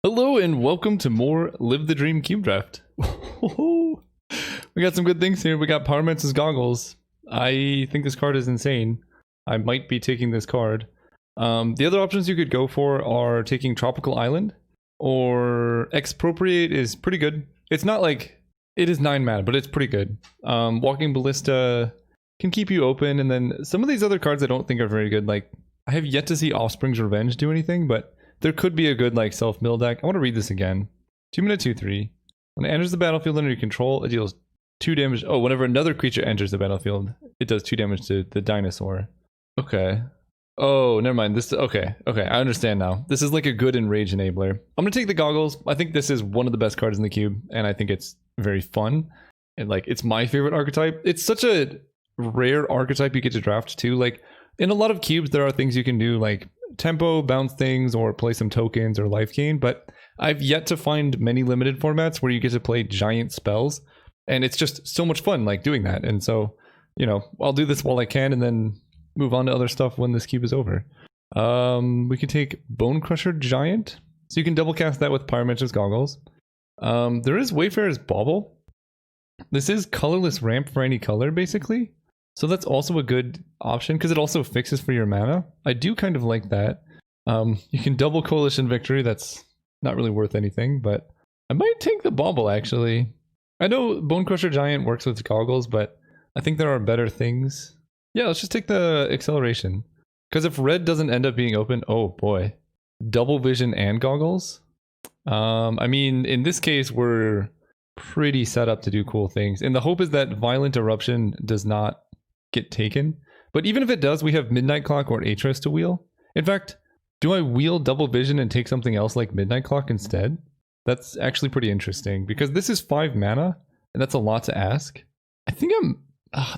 Hello and welcome to more Live the Dream Cube Draft. We got some good things here. We got Pyromancer's Goggles. I think this card is insane. I might be taking this card. The other options you could go for are taking Tropical Island or Expropriate is pretty good. It's not like it is 9 mana, but it's pretty good. Walking Ballista can keep you open, and then some of these other cards I don't think are very good. Like I have yet to see Offspring's Revenge do anything, but there could be a good like self-mill deck. I want to read this again. 2 mana 2/3. When it enters the battlefield under your control, it deals 2 damage. Oh, whenever another creature enters the battlefield, it does 2 damage to the dinosaur. Okay. Oh, never mind. This okay. I understand now. This is like a good enrage enabler. I'm gonna take the Goggles. I think this is one of the best cards in the cube, and I think it's very fun. And like it's my favorite archetype. It's such a rare archetype you get to draft too. Like in a lot of cubes, there are things you can do like tempo, bounce things, or play some tokens or life gain, but I've yet to find many limited formats where you get to play giant spells, and it's just so much fun like doing that. And so, you know, I'll do this while I can and then move on to other stuff when this cube is over. We can take Bone Crusher Giant, so you can double cast that with Pyromancer's Goggles. There is Wayfarer's Bauble. This is colorless ramp for any color basically, so that's also a good option because it also fixes for your mana. I do kind of like that. You can double Coalition Victory. That's not really worth anything, but I might take the Bauble actually. I know Bone Crusher Giant works with Goggles, but I think there are better things. Yeah, let's just take the Acceleration. Because if red doesn't end up being open, oh boy. Double Vision and Goggles? I mean, in this case, we're pretty set up to do cool things. And the hope is that Violent Eruption does not get taken. But even if it does, we have Midnight Clock or Atris to wheel. In fact, do I wheel Double Vision and take something else like Midnight Clock instead? That's actually pretty interesting because this is 5 mana and that's a lot to ask. I think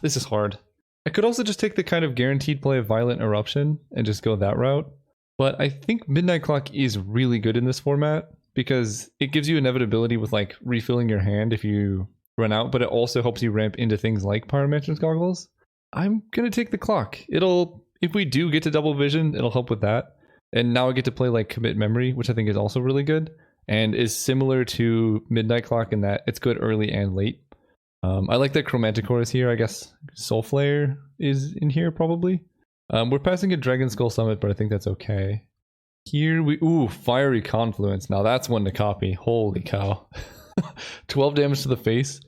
this is hard. I could also just take the kind of guaranteed play of Violent Eruption and just go that route. But I think Midnight Clock is really good in this format because it gives you inevitability with like refilling your hand if you run out, but it also helps you ramp into things like Pyromancer's Goggles. I'm gonna take the clock. If we do get to Double Vision, it'll help with that. And now I get to play like Commit Memory, which I think is also really good and is similar to Midnight Clock in that it's good early and late. I like that Chromanticore is here. I guess Soulflare is in here probably. We're passing a Dragon Skull Summit, but I think that's okay. Here ooh, Fiery Confluence. Now that's one to copy. Holy cow. 12 damage to the face,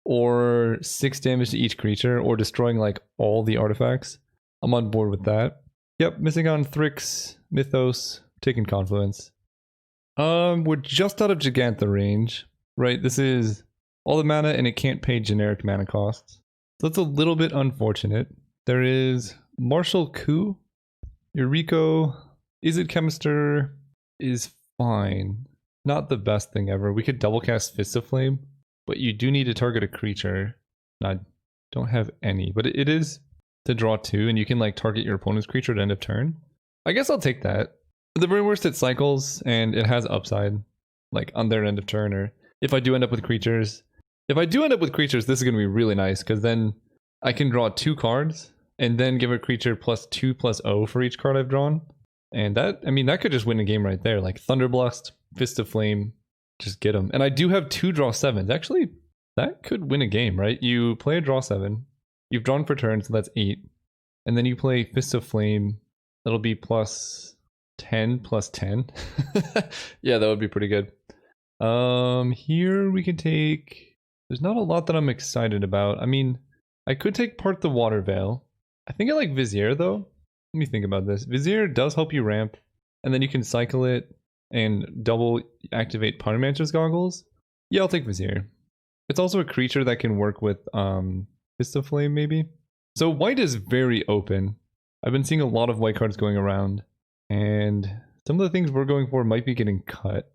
or 6 damage to each creature, or destroying like all the artifacts. I'm on board with that. Yep, missing on Thrix, Mythos, taking Confluence. We're just out of Gigantha range, right? This is all the mana and it can't pay generic mana costs. So that's a little bit unfortunate. There is Martial Coup, Eureka, Is It Chemister is fine. Not the best thing ever. We could double cast Fist of Flame, but you do need to target a creature. I don't have any, but it is to draw 2 and you can like target your opponent's creature at end of turn. I guess I'll take that. At the very worst it cycles and it has upside like on their end of turn, or if I do end up with creatures. If I do end up with creatures, this is going to be really nice because then I can draw 2 cards and then give a creature +2/+0 for each card I've drawn. And that, I mean, that could just win a game right there. Like Thunderblast, Fist of Flame, just get them. And I do have 2 draw 7s. Actually, that could win a game, right? You play a draw 7. You've drawn for turn, so that's 8. And then you play Fist of Flame. That'll be +10/+10. Yeah, that would be pretty good. Here we can take... There's not a lot that I'm excited about. I mean, I could take Part the Water Veil. I think I like Vizier though. Let me think about this. Vizier does help you ramp, and then you can cycle it and double activate Pyromancer's Goggles. Yeah, I'll take Vizier. It's also a creature that can work with Fist of Flame maybe. So white is very open. I've been seeing a lot of white cards going around, and some of the things we're going for might be getting cut.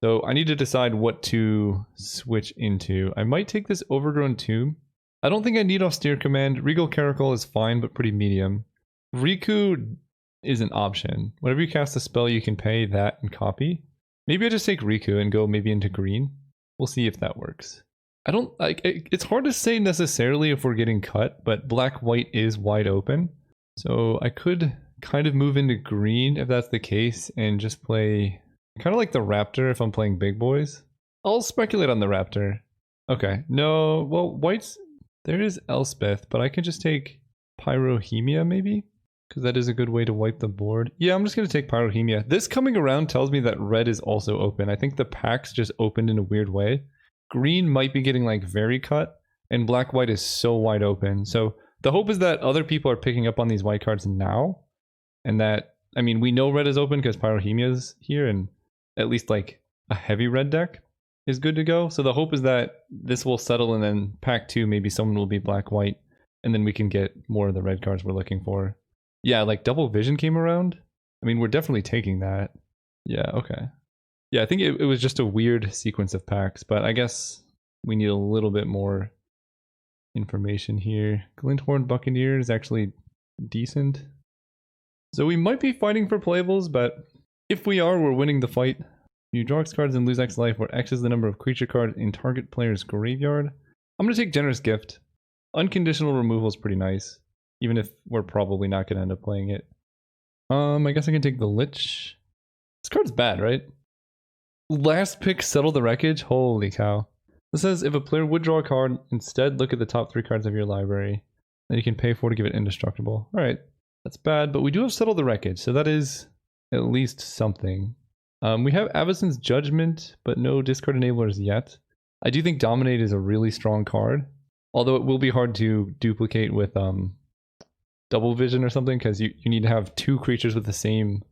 So I need to decide what to switch into. I might take this Overgrown Tomb. I don't think I need Austere Command. Regal Caracal is fine, but pretty medium. Riku is an option. Whenever you cast a spell, you can pay that and copy. Maybe I just take Riku and go maybe into green. We'll see if that works. I don't like it's hard to say necessarily if we're getting cut, but black-white is wide open. So I could kind of move into green if that's the case and just play Kind of like the Raptor if I'm playing big boys. I'll speculate on the Raptor. Okay, no, well, white's... There is Elspeth, but I can just take Pyrohemia maybe? Because that is a good way to wipe the board. Yeah, I'm just going to take Pyrohemia. This coming around tells me that red is also open. I think the packs just opened in a weird way. Green might be getting like very cut, and black-white is so wide open. So the hope is that other people are picking up on these white cards now, and that, I mean, we know red is open because Pyrohemia is here, and at least like a heavy red deck is good to go. So the hope is that this will settle, and then pack 2, maybe someone will be black-white, and then we can get more of the red cards we're looking for. Yeah, like double vision came around. I mean, we're definitely taking that. Yeah, okay. Yeah, I think it was just a weird sequence of packs, but I guess we need a little bit more information here. Glinthorn Buccaneer is actually decent. So we might be fighting for playables, but if we are, we're winning the fight. You draw X cards and lose X life, where X is the number of creature cards in target player's graveyard. I'm going to take Generous Gift. Unconditional removal is pretty nice, even if we're probably not going to end up playing it. I guess I can take the Lich. This card's bad, right? Last pick, Settle the Wreckage? Holy cow. This says, if a player would draw a card, instead look at the top 3 cards of your library. Then you can pay 4 to give it indestructible. Alright, that's bad, but we do have Settle the Wreckage, so that is at least something. We have Avacyn's Judgment, but no discard enablers yet. I do think Dominate is a really strong card, although it will be hard to duplicate with Double Vision or something, because you need to have 2 creatures with the same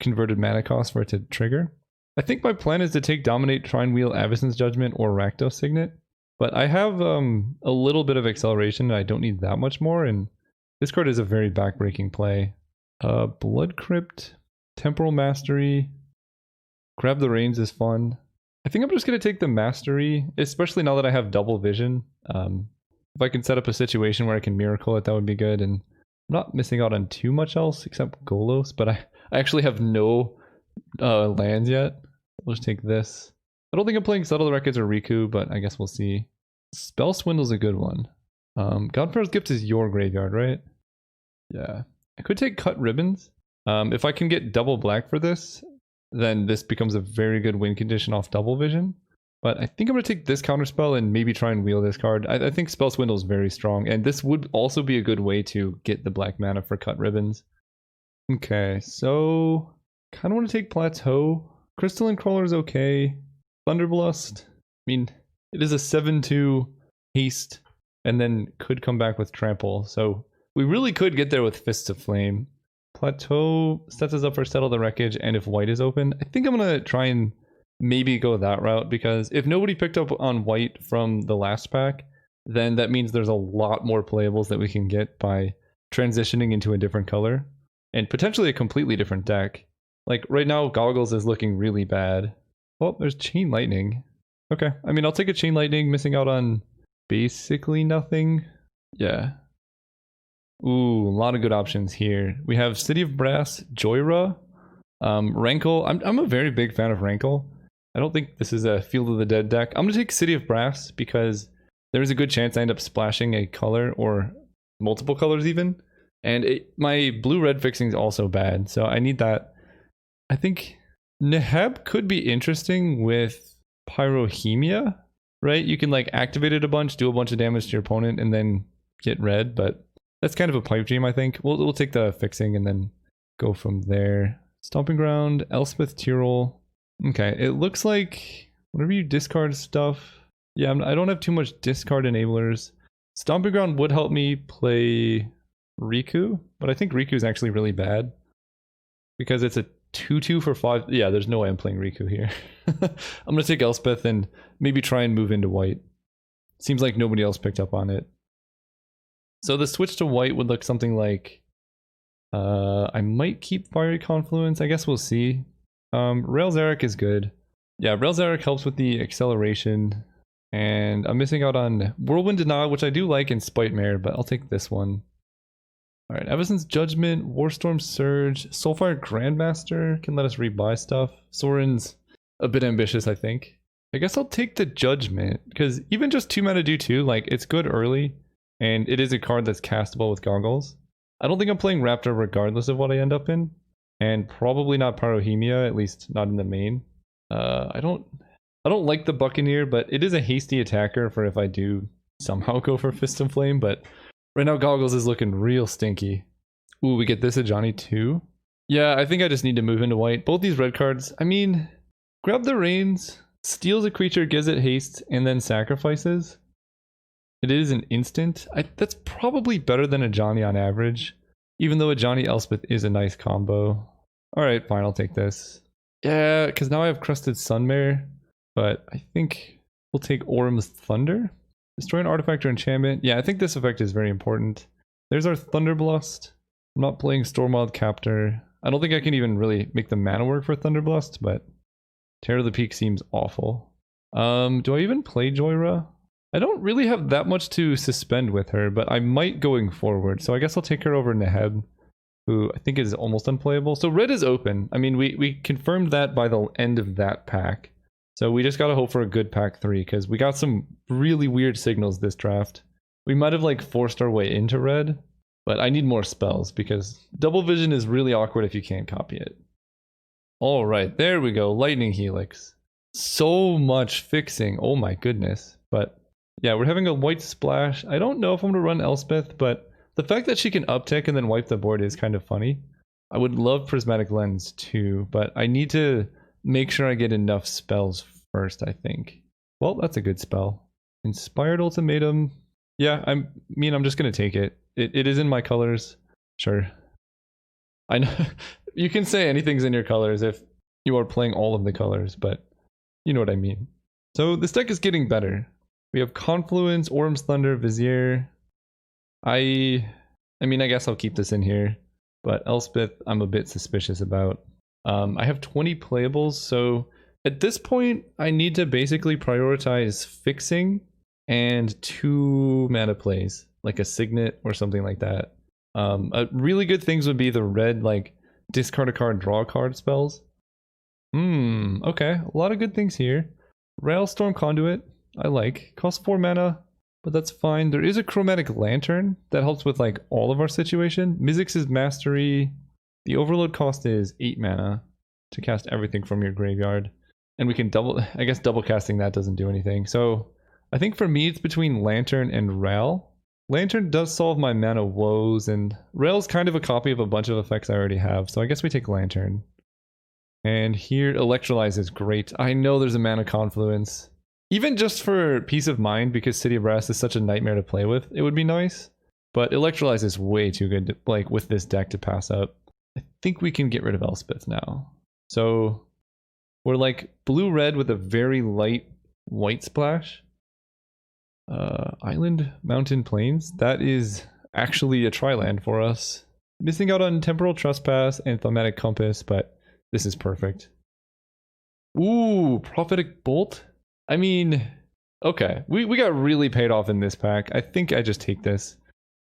converted mana cost for it to trigger. I think my plan is to take Dominate, try and wheel Avacyn's Judgment or Rakdos Signet, but I have a little bit of acceleration and I don't need that much more, and this card is a very backbreaking play. Blood Crypt, Temporal Mastery, Grab the Reins is fun. I think I'm just going to take the Mastery, especially now that I have Double Vision. If I can set up a situation where I can Miracle it, that would be good, and I'm not missing out on too much else except Golos, but I actually have no lands yet. We'll just take this. I don't think I'm playing Settle the Wreckage or Riku, but I guess we'll see. Spell Swindle's a good one. Godfarer's Gift is your graveyard, right? Yeah. I could take Cut Ribbons. If I can get double black for this, then this becomes a very good win condition off Double Vision. But I think I'm going to take this counterspell and maybe try and wheel this card. I think Spell Swindle is very strong, and this would also be a good way to get the black mana for Cut Ribbons. Okay, so kind of want to take Plateau. Crystalline Crawler is okay. Thunderblast, I mean, it is a 7/2 haste, and then could come back with Trample. So we really could get there with Fists of Flame. Plateau sets us up for Settle the Wreckage, and if white is open, I think I'm going to try and maybe go that route, because if nobody picked up on white from the last pack, then that means there's a lot more playables that we can get by transitioning into a different color, and potentially a completely different deck. Like, right now, Goggles is looking really bad. Oh, there's Chain Lightning. Okay, I mean, I'll take a Chain Lightning, missing out on basically nothing. Yeah. Ooh, a lot of good options here. We have City of Brass, Joyra, Rankle. I'm a very big fan of Rankle. I don't think this is a Field of the Dead deck. I'm going to take City of Brass because there's a good chance I end up splashing a color, or multiple colors even. And my blue-red fixing is also bad, so I need that. I think Neheb could be interesting with Pyrohemia, right? You can like activate it a bunch, do a bunch of damage to your opponent, and then get red, but that's kind of a pipe dream, I think. We'll take the fixing and then go from there. Stomping Ground, Elspeth Tyrol. Okay, it looks like whenever you discard stuff... Yeah, I don't have too much discard enablers. Stomping Ground would help me play Riku, but I think Riku is actually really bad because it's a 2/2 for 5. Yeah, there's no way I'm playing Riku here. I'm gonna take Elspeth and maybe try and move into white. Seems like nobody else picked up on it. So the switch to white would look something like... I might keep Fiery Confluence. I guess we'll see. Rail Zarek is good. Yeah, Rail Zarek helps with the acceleration. And I'm missing out on Whirlwind Denial, which I do like, in Spite Mare, but I'll take this one. Alright, Avacyn's Judgment, Warstorm Surge, Soulfire Grandmaster can let us rebuy stuff. Soren's a bit ambitious, I think. I guess I'll take the Judgment, because even just 2 mana do 2, like, it's good early, and it is a card that's castable with Goggles. I don't think I'm playing Raptor regardless of what I end up in, and probably not Pyrohemia, at least not in the main. I don't like the Buccaneer, but it is a hasty attacker for if I do somehow go for Fist and Flame, but right now Goggles is looking real stinky. Ooh, we get this Ajani too? Yeah, I think I just need to move into white. Both these red cards, I mean, grab the reins, steals a creature, gives it haste, and then sacrifices. It is an instant. That's probably better than Ajani on average, even though Ajani Elspeth is a nice combo. Alright, fine, I'll take this. Yeah, because now I have Crusted Sunmare, but I think we'll take Orum's Thunder. Destroy an artifact or enchantment. Yeah, I think this effect is very important. There's our Thunderblast. I'm not playing Stormwild Captor. I don't think I can even really make the mana work for Thunderblast, but Terror of the Peak seems awful. Do I even play Joyra? I don't really have that much to suspend with her, but I might going forward. So I guess I'll take her over Neheb, who I think is almost unplayable. So red is open. I mean, we confirmed that by the end of that pack. So we just gotta hope for a good pack 3, because we got some really weird signals this draft. We might have like forced our way into red, but I need more spells because double vision is really awkward if you can't copy it. Alright, there we go, Lightning Helix. So much fixing, oh my goodness. But yeah, we're having a white splash. I don't know if I'm gonna run Elspeth, but the fact that she can uptick and then wipe the board is kind of funny. I would love Prismatic Lens too, but I need to make sure I get enough spells first, I think. Well, that's a good spell. Inspired Ultimatum. Yeah, I'm just gonna take it. It is in my colors. Sure. I know you can say anything's in your colors if you are playing all of the colors, but you know what I mean. So this deck is getting better. We have Confluence, Orum's Thunder, Vizier. I mean, I guess I'll keep this in here, but Elspeth I'm a bit suspicious about. I have 20 playables, so at this point I need to basically prioritize fixing and 2 mana plays, like a Signet or something like that. Really good things would be the red, like, discard a card, draw a card spells. Okay, a lot of good things here. Railstorm Conduit, I like. Costs 4 mana, but that's fine. There is a Chromatic Lantern that helps with, like, all of our situation. Mizzix's Mastery. The Overload cost is 8 mana to cast everything from your graveyard. And we can I guess double casting that doesn't do anything. So I think for me it's between Lantern and Rail. Lantern does solve my mana woes, and Rail's kind of a copy of a bunch of effects I already have, so I guess we take Lantern. And here, Electrolyze is great. I know there's a mana confluence. Even just for peace of mind, because City of Brass is such a nightmare to play with, it would be nice. But Electrolyze is way too good to, like, with this deck to pass up. I think we can get rid of Elspeth now. So we're like blue-red with a very light white splash. Island, Mountain, Plains. That is actually a tri-land for us. Missing out on Temporal Trespass and Thematic Compass, but this is perfect. Ooh, Prophetic Bolt? I mean, okay. We got really paid off in this pack. I think I just take this.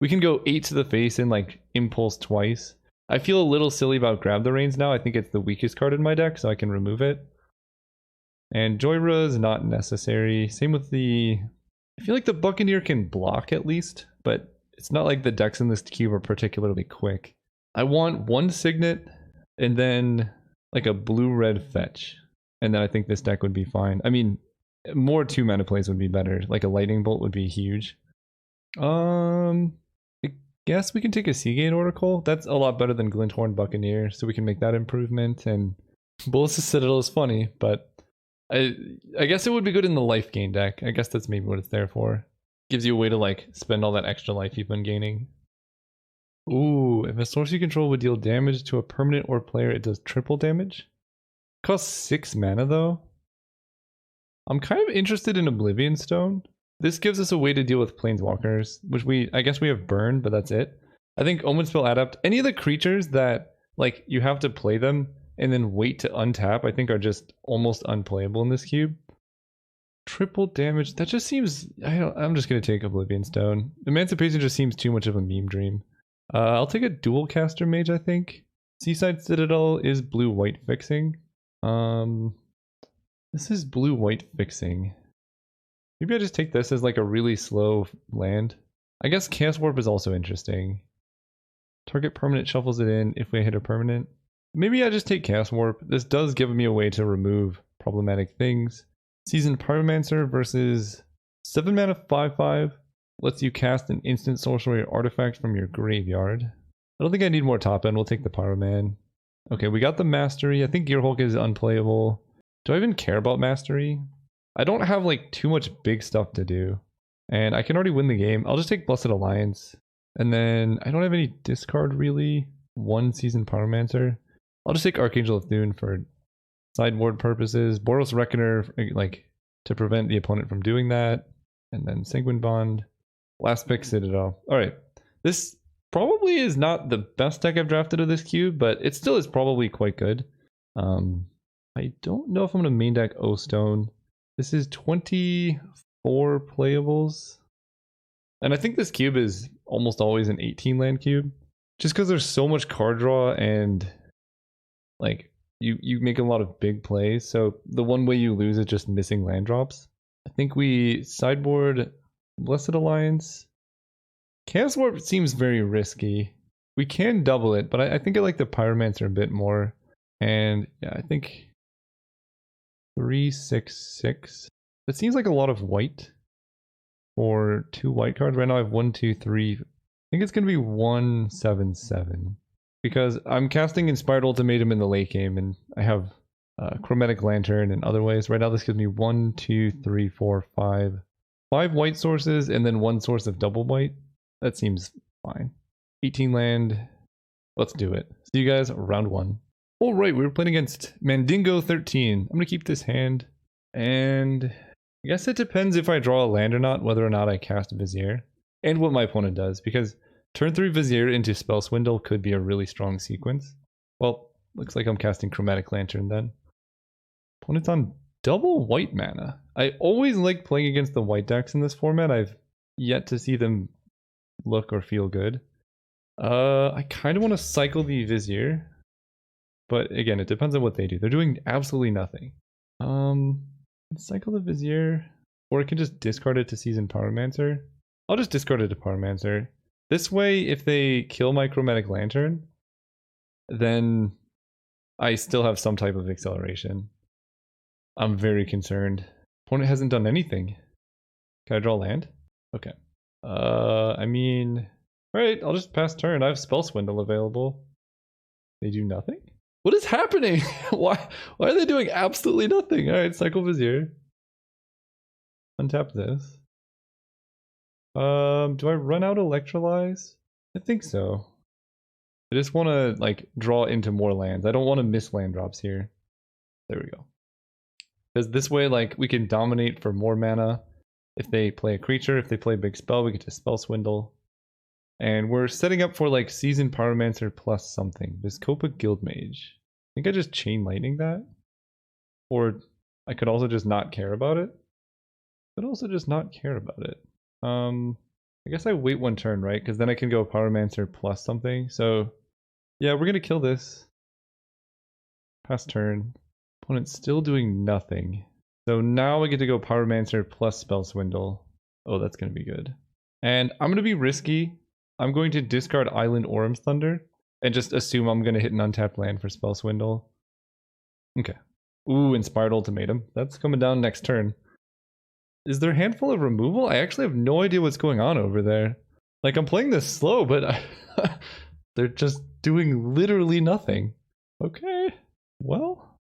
We can go 8 to the face and like Impulse twice. I feel a little silly about Grab the Reins now. I think it's the weakest card in my deck, so I can remove it. And Joyra is not necessary. Same with the... I feel like the Buccaneer can block at least, but it's not like the decks in this cube are particularly quick. I want 1 Signet and then like a blue-red fetch. And then I think this deck would be fine. I mean, more 2 mana plays would be better. Like a Lightning Bolt would be huge. I guess we can take a Seagate Oracle. That's a lot better than Glinthorn Buccaneer, so we can make that improvement. And Bolas' Citadel is funny, but I guess it would be good in the life gain deck. I guess that's maybe what it's there for. Gives you a way to like spend all that extra life you've been gaining. Ooh, if a source you control would deal damage to a permanent or player, it does triple damage. Costs 6 mana though. I'm kind of interested in Oblivion Stone. This gives us a way to deal with Planeswalkers, which I guess we have Burn, but that's it. I think Omen Spell Adept, any of the creatures that like you have to play them and then wait to untap, I think are just almost unplayable in this cube. Triple damage, that just seems... I'm just going to take Oblivion Stone. Emancipation just seems too much of a meme dream. I'll take a Dual Caster Mage, I think. Seaside Citadel is blue-white fixing. This is blue-white fixing. Maybe I just take this as like a really slow land. I guess Chaos Warp is also interesting. Target permanent shuffles it in if we hit a permanent. maybe I just take Chaos Warp. This does give me a way to remove problematic things. Seasoned Pyromancer versus 7 mana 5/5 lets you cast an instant sorcery or artifact from your graveyard. I don't think I need more top end. We'll take the Pyroman. Okay, we got the Mastery. I think Gearhulk is unplayable. Do I even care about Mastery? I don't have like too much big stuff to do. And I can already win the game. I'll just take Blessed Alliance. And then I don't have any discard really. One Seasoned Pyromancer. I'll just take Archangel of Thune for sideboard purposes. Boros Reckoner, like, to prevent the opponent from doing that. And then Sanguine Bond. Last pick, Citadel. Alright. This probably is not the best deck I've drafted of this cube, but it still is probably quite good. I don't know if I'm going to main deck O-Stone. This is 24 playables. And I think this cube is almost always an 18 land cube. Just because there's so much card draw and like you make a lot of big plays. So the one way you lose is just missing land drops. I think we sideboard Blessed Alliance. Chaos Warp seems very risky. We can double it, but I think I like the Pyromancer a bit more. And yeah, I think 3/6/6. That seems like a lot of white for 2 white cards. Right now I have 1, 2, 3. I think it's going to be 1/7/7 because I'm casting Inspired Ultimatum in the late game and I have Chromatic Lantern and other ways. Right now this gives me 1, 2, 3, 4, 5. 5 white sources and then 1 source of double white. That seems fine. 18 land. Let's do it. See you guys round 1. Alright, we were playing against Mandingo 13. I'm going to keep this hand. And I guess it depends if I draw a land or not, whether or not I cast Vizier. And what my opponent does, because turn 3 Vizier into Spell Swindle could be a really strong sequence. Well, looks like I'm casting Chromatic Lantern then. Opponent's on double white mana. I always like playing against the white decks in this format. I've yet to see them look or feel good. I kind of want to cycle the Vizier. But again, it depends on what they do. They're doing absolutely nothing. Cycle the Vizier. Or I can just discard it to Seasoned Pyromancer. I'll just discard it to Pyromancer. This way, if they kill my Chromatic Lantern, then I still have some type of acceleration. I'm very concerned. Opponent hasn't done anything. Can I draw land? Okay. I mean... Alright, I'll just pass turn. I have Spell Swindle available. They do nothing? What is happening? Why are they doing absolutely nothing? Alright, cycle Vizier. Untap this. Do I run out Electrolyze? I think so. I just want to like draw into more lands. I don't want to miss land drops here. There we go. Because this way, like, we can dominate for more mana. If they play a creature, if they play a big spell, we get to Spell Swindle. And we're setting up for like Seasoned Pyromancer plus something. Viscopa Guildmage. I think I just Chain Lightning that. Or I could also just not care about it. But also just not care about it. I guess I wait 1 turn, right? Because then I can go Pyromancer plus something. So yeah, we're gonna kill this. Pass turn. Opponent's still doing nothing. So now I get to go Pyromancer plus Spell Swindle. Oh, that's gonna be good. And I'm gonna be risky. I'm going to discard Island Orum's Thunder and just assume I'm going to hit an untapped land for Spell Swindle. Okay. Ooh, Inspired Ultimatum. That's coming down next turn. Is there a handful of removal? I actually have no idea what's going on over there. Like, I'm playing this slow, but they're just doing literally nothing. Okay. Well,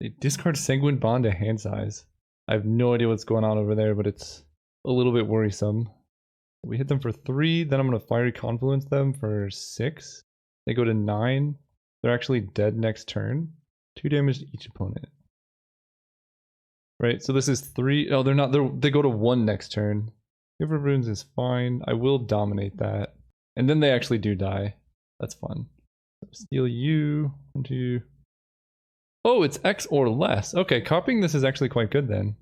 they discard Sanguine Bond to hand size. I have no idea what's going on over there, but it's a little bit worrisome. We hit them for 3, then I'm going to Fiery Confluence them for 6. They go to 9. They're actually dead next turn. 2 damage to each opponent. Right, so this is 3. Oh, they're not. They go to 1 next turn. Giver of Runes is fine. I will dominate that. And then they actually do die. That's fun. Steal you. 1, 2. Oh, it's X or less. Okay, copying this is actually quite good then.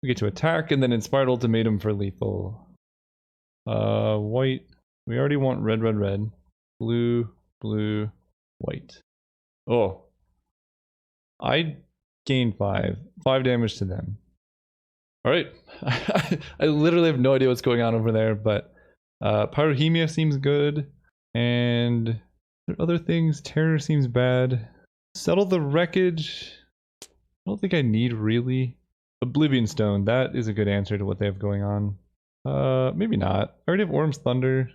We get to attack and then Inspired Ultimatum for lethal. White. We already want red, red, red. Blue, blue, white. Oh. I gain 5. 5 damage to them. Alright. I literally have no idea what's going on over there, but Pyrohemia seems good. And There are other things. Terror seems bad. Settle the wreckage. I don't think I need really. Oblivion Stone. That is a good answer to what they have going on. Maybe not. I already have Orm's Thunder.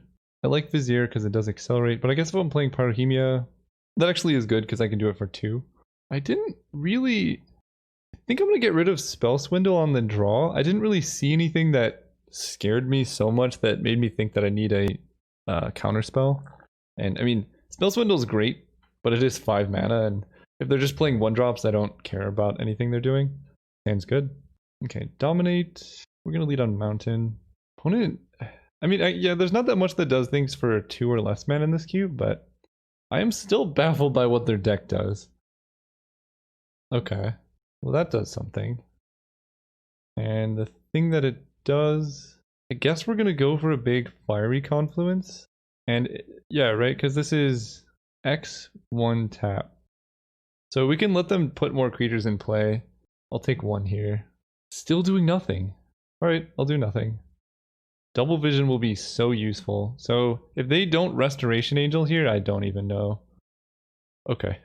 I like Vizier because it does accelerate, but I guess if I'm playing Pyrohemia, that actually is good because I can do it for 2. I didn't really... I think I'm going to get rid of Spell Swindle on the draw. I didn't really see anything that scared me so much that made me think that I need a counterspell. And I mean, Spell Swindle is great, but it is 5 mana, and if they're just playing 1-drops, I don't care about anything they're doing. Sounds good. Okay, Dominate. We're going to lead on Mountain. Opponent... I mean, yeah, there's not that much that does things for 2 or less mana in this cube, but I am still baffled by what their deck does. Okay, well that does something. And the thing that it does, I guess we're gonna go for a big Fiery Confluence. And yeah, right, because this is X1 tap. So we can let them put more creatures in play. I'll take 1 here. Still doing nothing. Alright, I'll do nothing. Double Vision will be so useful. So if they don't Restoration Angel here, I don't even know. Okay.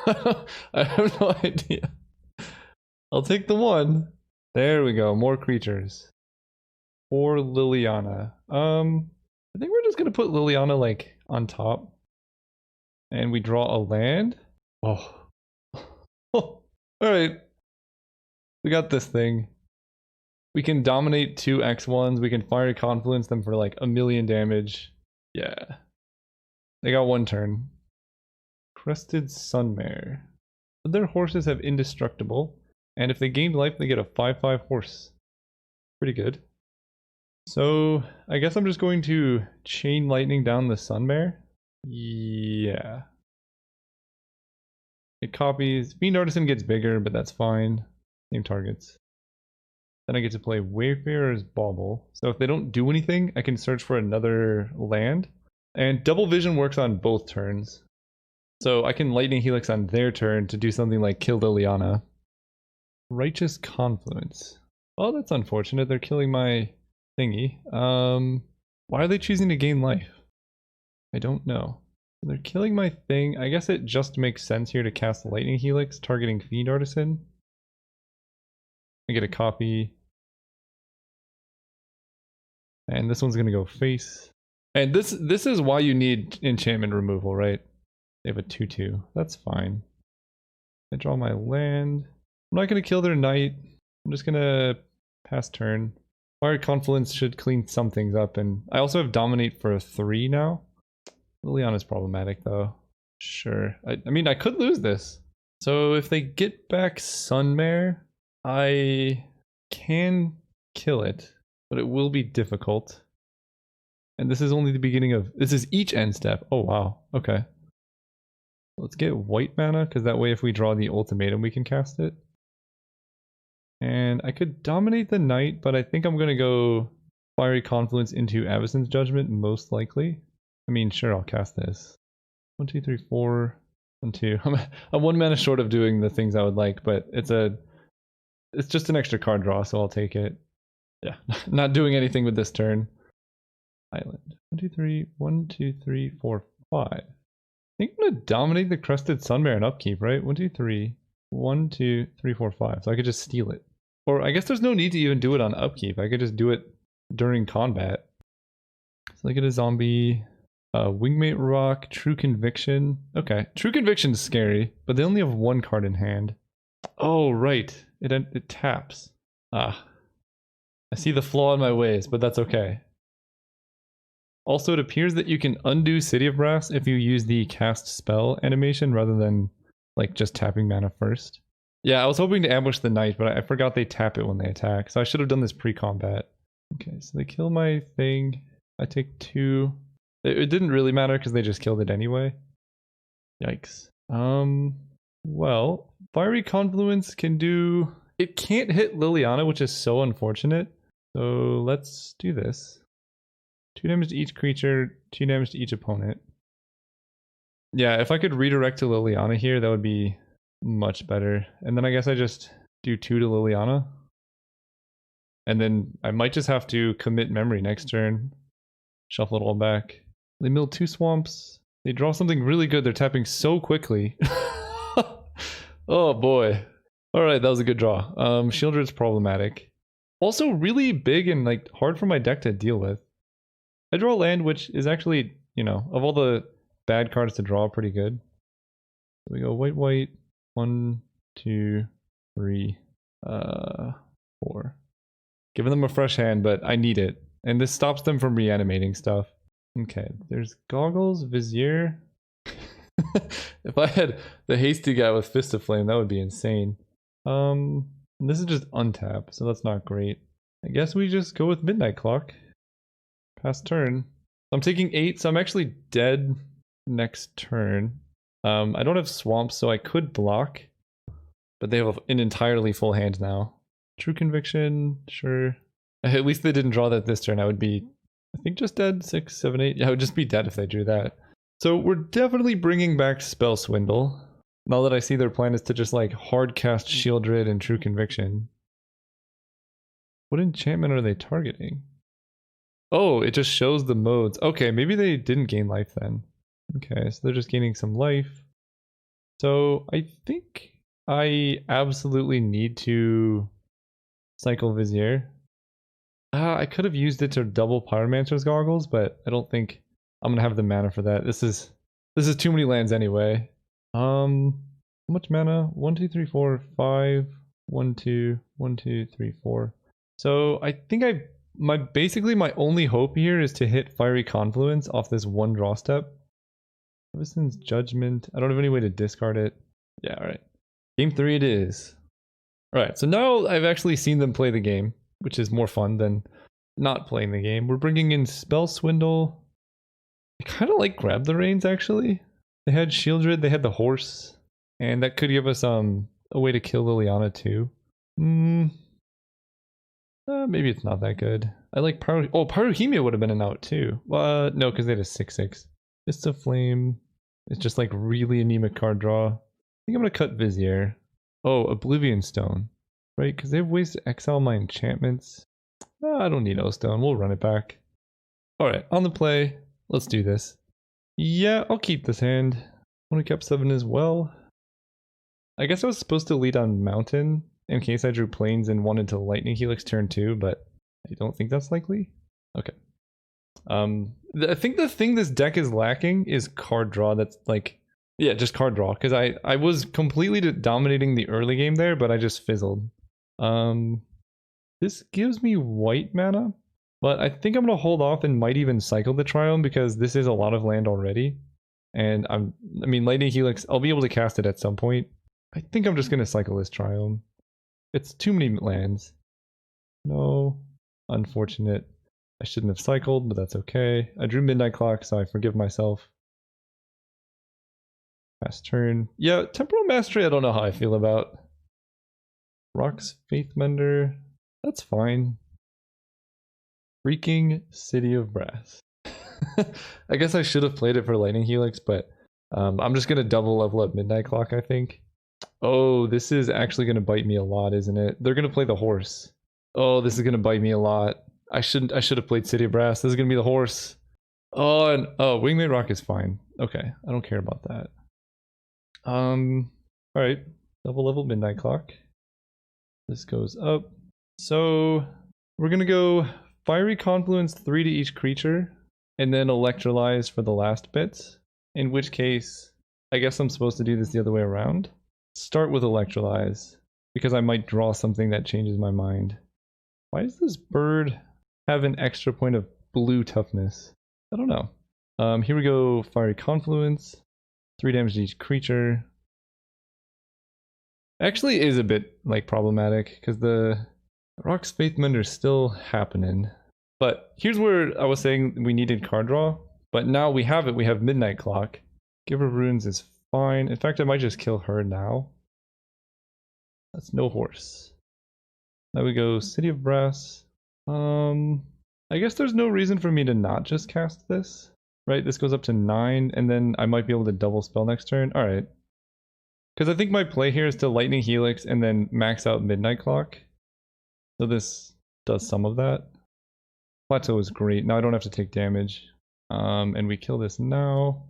I have no idea. I'll take the 1. There we go. More creatures. For Liliana. I think we're just gonna put Liliana like on top. And we draw a land. Oh. Alright. We got this thing. We can dominate 2 X1s. We can Fiery Confluence them for like 1,000,000 damage. Yeah. They got 1 turn. Crested Sunmare. Their horses have Indestructible. And if they gain life, they get a 5/5 horse. Pretty good. So, I guess I'm just going to Chain Lightning down the Sunmare. Yeah. It copies. Fiend Artisan gets bigger, but that's fine. Same targets. Then I get to play Wayfarer's Bauble. So if they don't do anything, I can search for another land. And Double Vision works on both turns. So I can Lightning Helix on their turn to do something like kill Liliana. Righteous Confluence. Oh, that's unfortunate. They're killing my thingy. Why are they choosing to gain life? I don't know. They're killing my thing. I guess it just makes sense here to cast Lightning Helix, targeting Fiend Artisan. I get a copy. And this one's gonna go face. And this is why you need enchantment removal, right? They have a 2/2. That's fine. I draw my land. I'm not gonna kill their knight. I'm just gonna pass turn. Fire Confluence should clean some things up, and I also have Dominate for a 3 now. Liliana's problematic though. Sure. I mean, I could lose this. So if they get back Sunmare, I can kill it, but it will be difficult. And this is only the beginning of... This is each end step. Oh, wow. Okay. Let's get white mana, because that way if we draw the ultimatum, we can cast it. And I could dominate the knight, but I think I'm going to go Fiery Confluence into Avacyn's Judgment, most likely. I mean, sure, I'll cast this. 1, 2, 3, 4. 1, 2. I'm 1 mana short of doing the things I would like, but it's just an extra card draw, so I'll take it. Yeah, not doing anything with this turn. Island. 1, 2, 3. 1, 2, 3, 4, 5. I think I'm gonna dominate the Crested Sunmare and upkeep, right? 1, 2, 3. 1, 2, 3, 4, 5. So I could just steal it. Or I guess there's no need to even do it on upkeep. I could just do it during combat. So I get a zombie. Wingmate Rock, True Conviction. Okay, True Conviction is scary, but they only have 1 card in hand. Oh, right. It taps. Ah. I see the flaw in my ways, but that's okay. Also, it appears that you can undo City of Brass if you use the cast spell animation rather than like just tapping mana first. Yeah, I was hoping to ambush the knight, but I forgot they tap it when they attack, so I should have done this pre-combat. Okay, so they kill my thing. I take 2. It didn't really matter because they just killed it anyway. Yikes. Well, Fiery Confluence can do... It can't hit Liliana, which is so unfortunate. So let's do this. 2 damage to each creature, 2 damage to each opponent. Yeah, if I could redirect to Liliana here, that would be much better. And then I guess I just do 2 to Liliana. And then I might just have to commit memory next turn. Shuffle it all back. They mill 2 swamps. They draw something really good. They're tapping so quickly. Oh boy. Alright, that was a good draw. Shieldred's problematic. Also really big and like hard for my deck to deal with. I draw land, which is actually, you know, of all the bad cards to draw, pretty good. So we go white, white. 1, 2, 3, 4. Giving them a fresh hand, but I need it. And this stops them from reanimating stuff. Okay, there's Goggles, Vizier. If I had the hasty guy with Fist of Flame, that would be insane. This is just untap, so that's not great. I guess we just go with Midnight Clock. Pass turn. I'm taking 8, so I'm actually dead next turn. I don't have swamps, so I could block. But they have an entirely full hand now. True Conviction, sure. At least they didn't draw that this turn. I would be, I think, just dead. 6, 7, 8. Yeah, I would just be dead if they drew that. So we're definitely bringing back Spell Swindle. Now that I see their plan is to just like hard cast Shieldred and True Conviction. What enchantment are they targeting? Oh, it just shows the modes. Okay, maybe they didn't gain life then. Okay, so they're just gaining some life. So I think I absolutely need to cycle Vizier. I could have used it to double Pyromancer's Goggles, but I don't think I'm gonna have the mana for that. This is too many lands anyway. How much mana? 1, 2, 3, 4, 5. 1, 2, 1, 2, 3, 4. So I think basically my only hope here is to hit Fiery Confluence off this one draw step. Levison's Judgment. I don't have any way to discard it. Yeah, alright. Game 3 it is. Alright, so now I've actually seen them play the game, which is more fun than not playing the game. We're bringing in Spell Swindle. I kind of like Grab the Reins, actually. They had Shieldred, they had the horse, and that could give us a way to kill Liliana too. Maybe it's not that good. I like Pyrohemia would have been an out too. No, because they had a 6/6. Fist of Flame. It's just like really anemic card draw. I think I'm gonna cut Vizier. Oh, Oblivion Stone. Right, because they have ways to exile my enchantments. I don't need O-Stone, we'll run it back. Alright, on the play. Let's do this. Yeah, I'll keep this hand. Only kept 7 as well. I guess I was supposed to lead on Mountain in case I drew Plains and wanted to Lightning Helix turn 2, but I don't think that's likely. Okay. I think the thing this deck is lacking is card draw. That's like, yeah, just card draw. Because I was completely dominating the early game there, but I just fizzled. This gives me white mana, but I think I'm gonna hold off and might even cycle the Triome because this is a lot of land already. And I mean, Lightning Helix, I'll be able to cast it at some point. I think I'm just gonna cycle this Triome. It's too many lands. No, unfortunate. I shouldn't have cycled, but that's okay. I drew Midnight Clock, so I forgive myself. Pass turn. Yeah, Temporal Mastery I don't know how I feel about. Rock's Faithmender, that's fine. Freaking City of Brass. I guess I should have played it for Lightning Helix, but I'm just gonna double level up Midnight Clock, I think. Oh, this is actually gonna bite me a lot, isn't it? They're gonna play the horse. Oh, this is gonna bite me a lot. I should have played City of Brass. This is gonna be the horse. Oh, and Wingmate Rock is fine. Okay, I don't care about that. Alright. Double level Midnight Clock. This goes up. So we're gonna go Fiery Confluence 3 to each creature, and then Electrolyze for the last bits. In which case, I guess I'm supposed to do this the other way around. Start with Electrolyze, because I might draw something that changes my mind. Why does this bird have an extra point of blue toughness? I don't know. Here we go, Fiery Confluence. 3 damage to each creature. Actually is a bit like problematic, because the Rock's Faithmender is still happening. But here's where I was saying we needed card draw, but now we have it, we have Midnight Clock. Giver of Runes is fine. In fact, I might just kill her now. That's no horse. Now we go City of Brass. I guess there's no reason for me to not just cast this, right? This goes up to 9, and then I might be able to double spell next turn. Alright. Because I think my play here is to Lightning Helix and then max out Midnight Clock. So this does some of that. Plateau is great. Now I don't have to take damage. And we kill this now.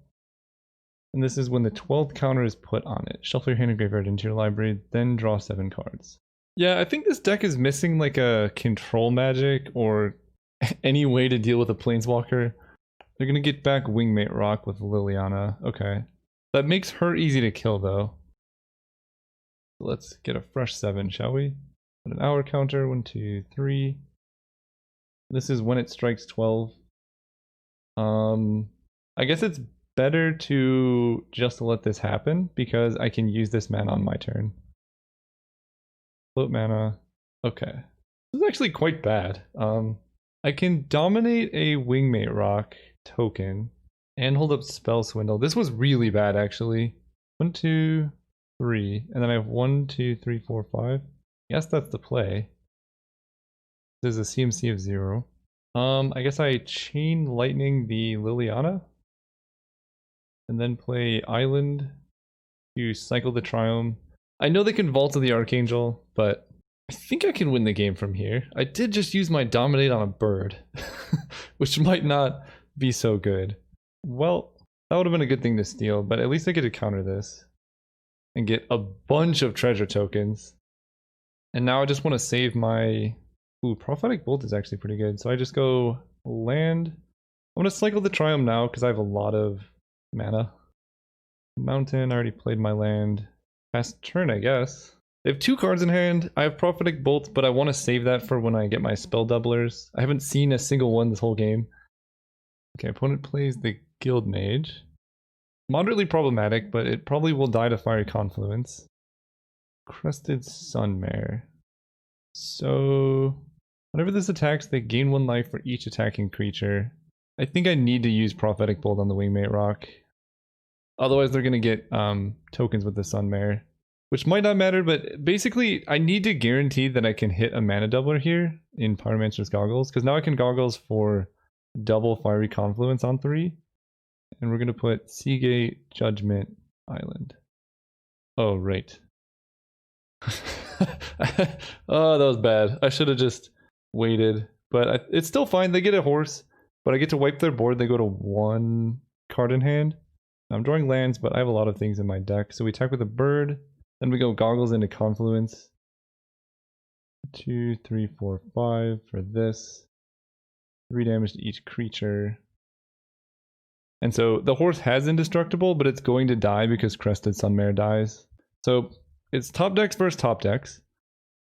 And this is when the 12th counter is put on it. Shuffle your hand and graveyard into your library, then draw 7 cards. Yeah, I think this deck is missing like a control magic or any way to deal with a planeswalker. They're gonna get back Wingmate Rock with Liliana. Okay. That makes her easy to kill though. Let's get a fresh 7, shall we? Put an hour counter, 1, 2, 3. This is when it strikes 12. I guess it's better to just let this happen because I can use this mana on my turn. Float mana. Okay. This is actually quite bad. I can dominate a Wingmate Rock token and hold up Spell Swindle. This was really bad actually. 1, 2, 3. And then I have 1, 2, 3, 4, 5. Yes, that's the play. There's a CMC of 0. I guess I Chain Lightning the Liliana. And then play Island to cycle the Triumph. I know they can Vault to the Archangel, but I think I can win the game from here. I did just use my Dominate on a bird, which might not be so good. Well, that would have been a good thing to steal, but at least I get to counter this and get a bunch of treasure tokens. And now I just want to save my... Ooh, Prophetic Bolt is actually pretty good. So I just go land. I'm going to cycle the Triumph now because I have a lot of mana. Mountain, I already played my land. Past turn, I guess. They have 2 cards in hand. I have Prophetic Bolt, but I want to save that for when I get my spell doublers. I haven't seen a single one this whole game. Okay, opponent plays the Guild Mage. Moderately problematic, but it probably will die to Fiery Confluence. Crested Sunmare. So, whenever this attacks, they gain 1 life for each attacking creature. I think I need to use Prophetic Bolt on the Wingmate Rock. Otherwise, they're going to get tokens with the Sunmare. Which might not matter, but basically, I need to guarantee that I can hit a mana doubler here in Pyromancer's Goggles. Because now I can Goggles for double Fiery Confluence on 3. And we're going to put Seagate, Judgment, Island. Oh, right. Oh, that was bad. I should have just waited. But it's still fine. They get a horse. But I get to wipe their board. They go to 1 card in hand. I'm drawing lands, but I have a lot of things in my deck. So we attack with a bird. Then we go Goggles into Confluence. 2, 3, 4, 5 for this. 3 damage to each creature. And so the horse has Indestructible, but it's going to die because Crested Sunmare dies. So it's top decks versus top decks.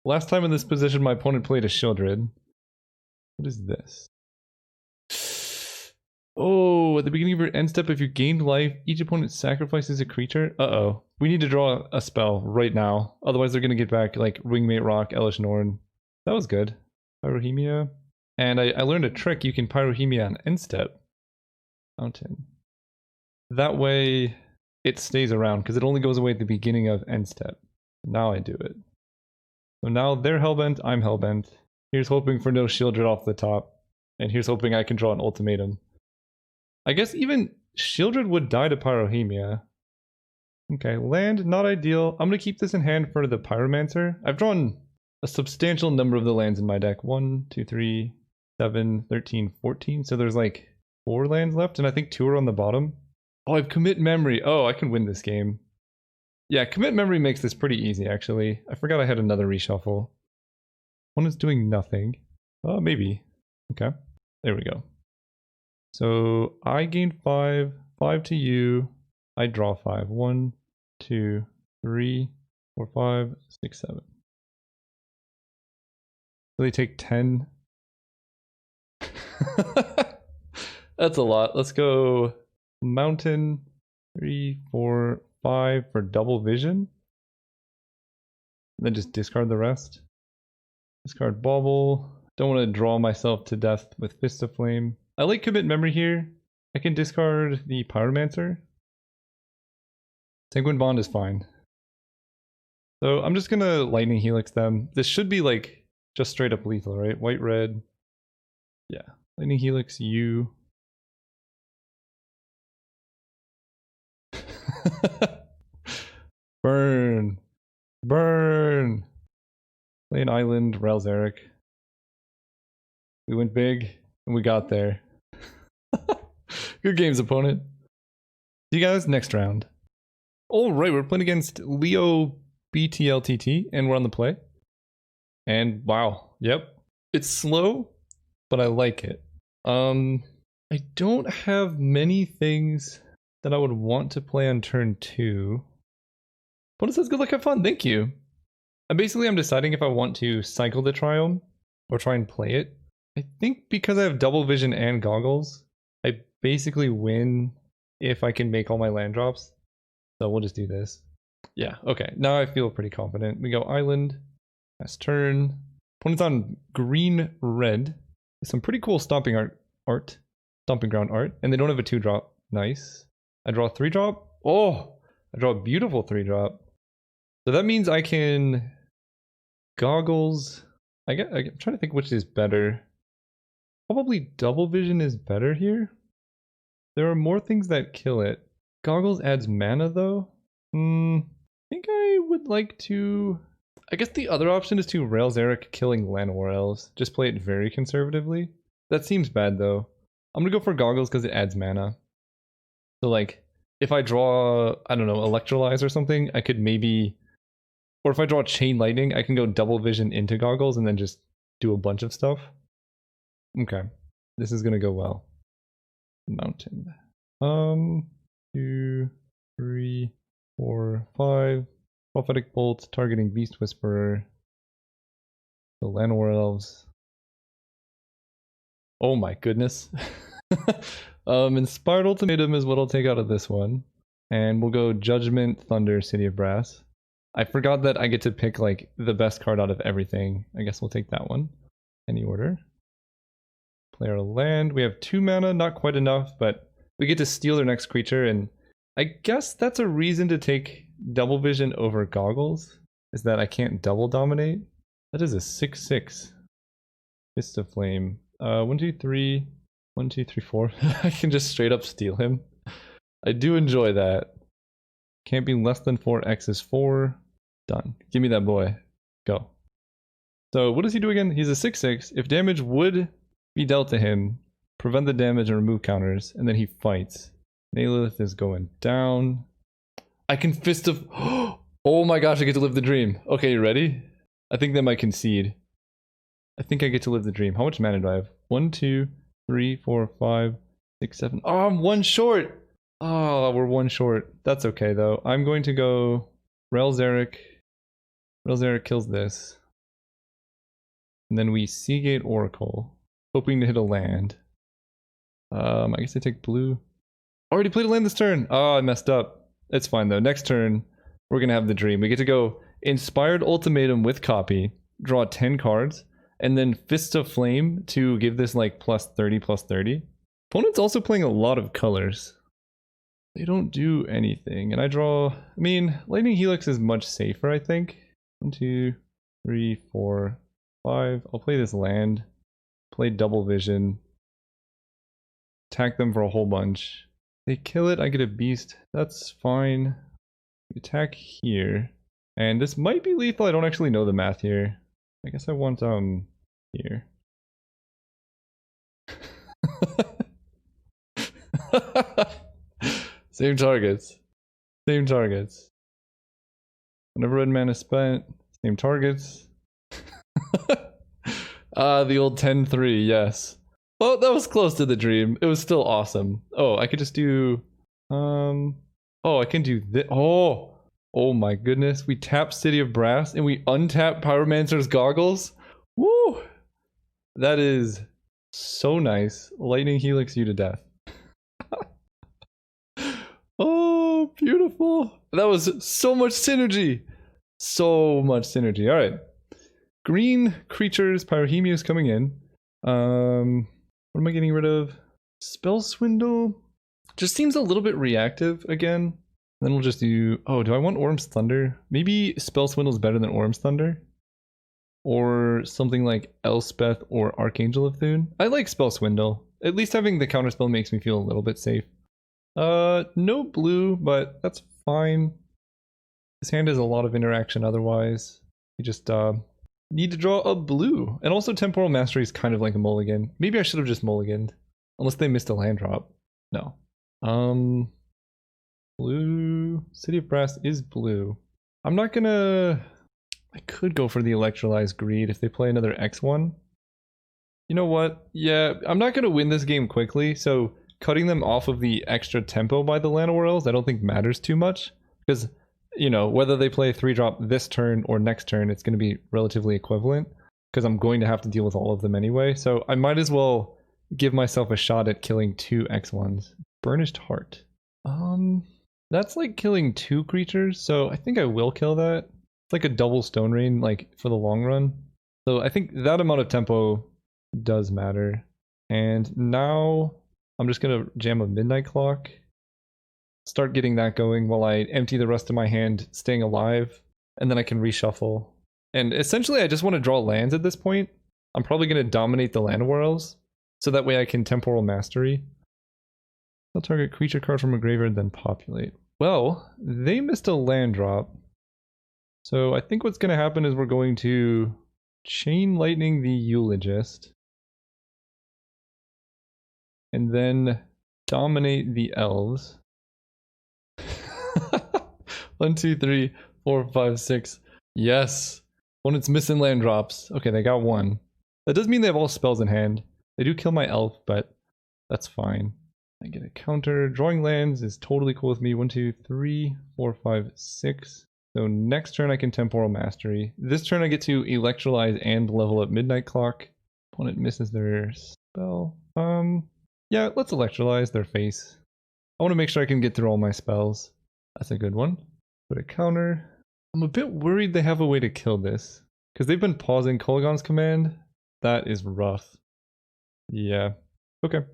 Last time in this position, my opponent played a Shieldred. What is this? Oh, at the beginning of your end step, if you gained life, each opponent sacrifices a creature. Uh-oh. We need to draw a spell right now. Otherwise, they're going to get back like Wingmate Rock, Elish Norn. That was good. Pyrohemia. And I learned a trick. You can Pyrohemia on end step. Mountain. That way, it stays around because it only goes away at the beginning of end step. Now I do it. So now they're Hellbent, I'm Hellbent. Here's hoping for no Shieldred off the top. And here's hoping I can draw an ultimatum. I guess even Shieldred would die to Pyrohemia. Okay, land, not ideal. I'm going to keep this in hand for the Pyromancer. I've drawn a substantial number of the lands in my deck. 1, 2, 3, 7, 13, 14. So there's like 4 lands left, and I think 2 are on the bottom. Oh, I have Commit Memory. Oh, I can win this game. Yeah, Commit Memory makes this pretty easy, actually. I forgot I had another reshuffle. One is doing nothing. Oh, maybe. Okay, there we go. So I gain 5, 5 to you. I draw 5. 1, 2, 3, 4, 5, 6, 7. So they take 10. That's a lot. Let's go Mountain. 3, 4, 5 for double vision. And then just discard the rest. Discard Bauble. Don't want to draw myself to death with Fist of Flame. I like Commit Memory here. I can discard the Pyromancer. Sanguine Bond is fine. So I'm just gonna Lightning Helix them. This should be like just straight up lethal, right? White, red. Yeah. Lightning Helix you. Burn. Burn. Play an island, Rels Eric. We went big and we got there. Good games, opponent. See you guys next round. All right, we're playing against Leo BTLTT, and we're on the play. And wow, yep, it's slow, but I like it. I don't have many things that I would want to play on turn 2. But it says good luck, have fun, thank you. I'm deciding if I want to cycle the Triome or try and play it. I think because I have double vision and goggles, I basically win if I can make all my land drops. So we'll just do this. Yeah, okay, now I feel pretty confident. We go island, last turn. Opponent's on green-red. Some pretty cool stomping ground art, and they don't have a 2-drop. Nice. I draw a 3-drop. Oh, I draw a beautiful 3-drop. So that means I can goggles. I'm trying to think which is better. Probably double vision is better here. There are more things that kill it. Goggles adds mana though. I think I would like to. I guess the other option is to Rails Eric killing Llanowar Elves. Just play it very conservatively. That seems bad though. I'm gonna go for goggles because it adds mana. So like, if I draw, I don't know, Electrolyze or something, I could maybe, or if I draw Chain Lightning, I can go double vision into goggles and then just do a bunch of stuff. Okay, this is gonna go well. Mountain. 2, 3, 4, 5. Prophetic Bolt targeting Beast Whisperer. The Llanowar Elves. Oh my goodness. Inspired Ultimatum is what I'll take out of this one. And we'll go Judgment, Thunder, City of Brass. I forgot that I get to pick like the best card out of everything. I guess we'll take that one. Any order. Play our land. We have 2 mana, not quite enough, but we get to steal their next creature, and I guess that's a reason to take double vision over goggles, is that I can't double dominate. That is a 6/6. Fist of Flame. 1, 2, 3. 1, 2, 3, 4. I can just straight up steal him. I do enjoy that. Can't be less than 4. X is 4. Done. Give me that boy. Go. So what does he do again? He's a 6/6. If damage would be dealt to him, prevent the damage and remove counters, and then he fights. Nalith is going down. I can Fist of... Oh my gosh, I get to live the dream. Okay, you ready? I think that might concede. I think I get to live the dream. How much mana do I have? 1, 2, 3, 4, 5, 6, 7. Oh, I'm 1 short! Oh, we're 1 short. That's okay, though. I'm going to go... Rails Eric. Rails Eric kills this. And then we Seagate Oracle. Hoping to hit a land. I guess I take blue. Already played a land this turn! Oh, I messed up. It's fine, though. Next turn, we're gonna have the dream. We get to go Inspired Ultimatum with copy, draw 10 cards, and then Fist of Flame to give this like +30/+30. Opponent's also playing a lot of colors. They don't do anything, and I draw... I mean, Lightning Helix is much safer, I think. 1, 2, 3, 4, 5. I'll play this land. Play double vision. Attack them for a whole bunch. They kill it, I get a beast. That's fine. Attack here. And this might be lethal, I don't actually know the math here. I guess I want, here. Same targets. Same targets. Whenever red mana is spent, same targets. The old 10-3, yes. Well, that was close to the dream. It was still awesome. Oh, I could just do... Oh, I can do this. Oh! Oh my goodness. We tap City of Brass and we untap Pyromancer's Goggles? Woo! That is so nice. Lightning Helix you to death. Oh, beautiful. That was so much synergy. So much synergy. Alright. Green creatures, Pyrohemia is coming in. What am I getting rid of? Spell Swindle? Just seems a little bit reactive again. Then we'll just do... Oh, do I want Orm's Thunder? Maybe Spell Swindle is better than Orm's Thunder? Or something like Elspeth or Archangel of Thune? I like Spell Swindle. At least having the counterspell makes me feel a little bit safe. No blue, but that's fine. This hand has a lot of interaction otherwise. You just need to draw a blue. And also Temporal Mastery is kind of like a mulligan. Maybe I should have just mulliganed. Unless they missed a land drop. No. Blue. City of Brass is blue. I'm not gonna... I could go for the Electrolyze Greed if they play another X1. You know what? Yeah, I'm not gonna win this game quickly, so cutting them off of the extra tempo by the Llanowars I don't think matters too much. Because, you know, whether they play 3-drop this turn or next turn, it's gonna be relatively equivalent. Because I'm going to have to deal with all of them anyway, so I might as well give myself a shot at killing 2 X1s. Burnished Heart. That's like killing 2 creatures, so I think I will kill that. It's like a double Stone Rain, like, for the long run. So I think that amount of tempo does matter. And now I'm just gonna jam a Midnight Clock. Start getting that going while I empty the rest of my hand, staying alive, and then I can reshuffle. And essentially I just want to draw lands at this point. I'm probably going to dominate the Llanowars, so that way I can Temporal Mastery. I'll target creature card from a graveyard, then populate. Well, they missed a land drop. So I think what's going to happen is we're going to Chain Lightning the Eulogist. And then dominate the elves. 1, 2, 3, 4, 5, 6. Yes. Opponent's missing land drops. Okay, they got 1. That does mean they have all spells in hand. They do kill my elf, but that's fine. I get a counter. Drawing lands is totally cool with me. 1, 2, 3, 4, 5, 6. So next turn I can Temporal Mastery. This turn I get to Electrolyze and level up Midnight Clock. Opponent misses their spell. Yeah, let's Electrolyze their face. I want to make sure I can get through all my spells. That's a good one. Put a counter. I'm a bit worried they have a way to kill this, because they've been pausing Kolaghan's command. That is rough. Yeah. Okay.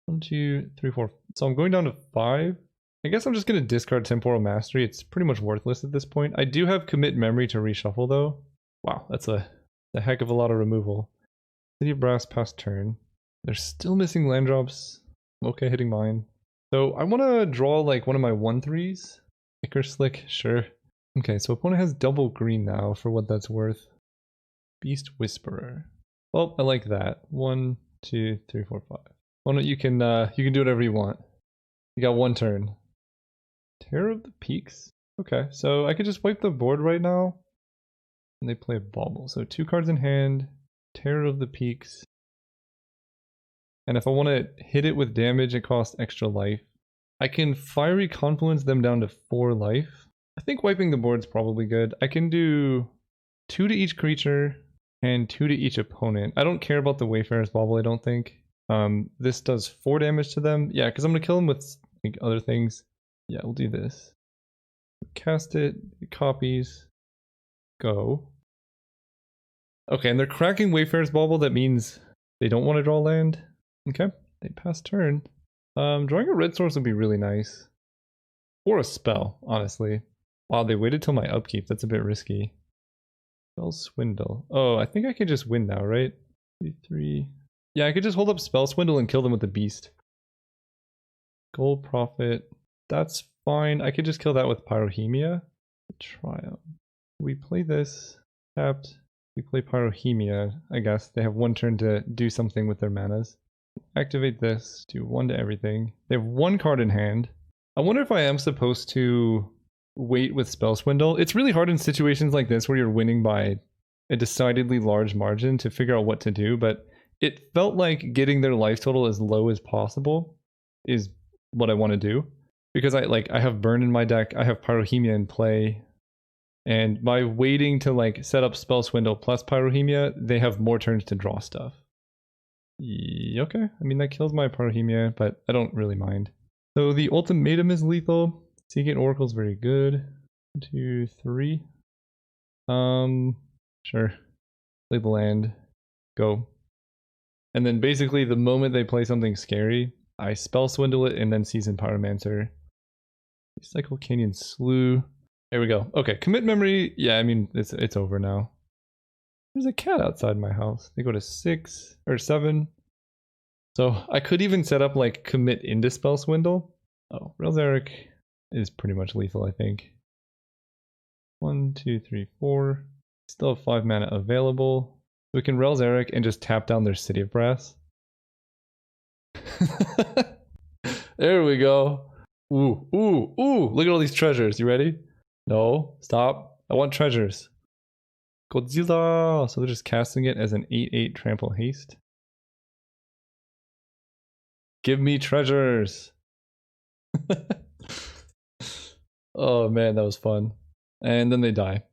1, 2, 3, 4. So I'm going down to 5. I guess I'm just going to discard Temporal Mastery. It's pretty much worthless at this point. I do have Commit Memory to reshuffle though. Wow, that's a heck of a lot of removal. City of Brass past turn. They're still missing land drops. I'm okay hitting mine. So I want to draw like one of my 1/3s. Icar Slick, sure. Okay, so opponent has double green now for what that's worth. Beast Whisperer. Well, I like that. 1, 2, 3, 4, 5. Opponent, you can do whatever you want. You got 1 turn. Terror of the Peaks. Okay, so I could just wipe the board right now. And they play a Bauble. So 2 cards in hand. Terror of the Peaks. And if I want to hit it with damage, it costs extra life. I can Fiery Confluence them down to 4 life. I think wiping the board's probably good. I can do 2 to each creature and 2 to each opponent. I don't care about the Wayfarer's Bauble, I don't think. This does 4 damage to them. Yeah, because I'm going to kill them with like, other things. Yeah, we'll do this. Cast it, it copies, go. Okay, and they're cracking Wayfarer's Bauble. That means they don't want to draw land. Okay, they pass turn. Drawing a red source would be really nice. Or a spell, honestly. Wow, they waited till my upkeep. That's a bit risky. Spell Swindle. Oh, I think I can just win now, right? 2, 3. Yeah, I could just hold up Spell Swindle and kill them with the beast. Gold Profit. That's fine. I could just kill that with Pyrohemia. Triumph. We play this. Tapped. We play Pyrohemia, I guess. They have 1 turn to do something with their manas. Activate this. Do 1 to everything. They have 1 card in hand. I wonder if I am supposed to wait with Spell Swindle. It's really hard in situations like this where you're winning by a decidedly large margin to figure out what to do, but it felt like getting their life total as low as possible is what I want to do. Because I have Burn in my deck, I have Pyrohemia in play, and by waiting to like set up Spell Swindle plus Pyrohemia, they have more turns to draw stuff. Okay, I mean that kills my Pyrohemia, but I don't really mind. So the Ultimatum is lethal. Seagate Oracle is very good. 1, 2, 3. Sure. Play the land. Go. And then basically the moment they play something scary, I Spell Swindle it and then Seasoned Pyromancer. Cycle Canyon Slough. There we go. Okay, Commit Memory. Yeah, I mean it's over now. There's a cat outside my house. They go to 6 or 7. So I could even set up like commit into Spell Swindle. Oh, Relzeric is pretty much lethal, I think. 1, 2, 3, 4. Still have 5 mana available. We can Relzeric and just tap down their City of Brass. There we go. Ooh, ooh, ooh. Look at all these treasures. You ready? No, stop. I want treasures. Godzilla. So they're just casting it as an 8/8 trample haste. Give me treasures. Oh man, that was fun. And then they die.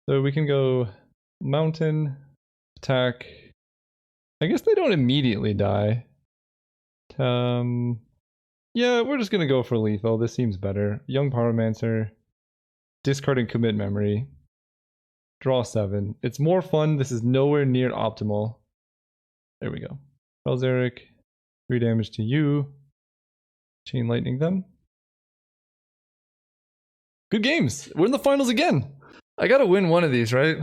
So we can go mountain, attack. I guess they don't immediately die. Yeah, we're just gonna go for lethal. This seems better. Young Pyromancer. Discard and commit memory. Draw 7. It's more fun. This is nowhere near optimal. There we go. Belzeric. 3 damage to you. Chain lightning them. Good games. We're in the finals again. I gotta win one of these, right?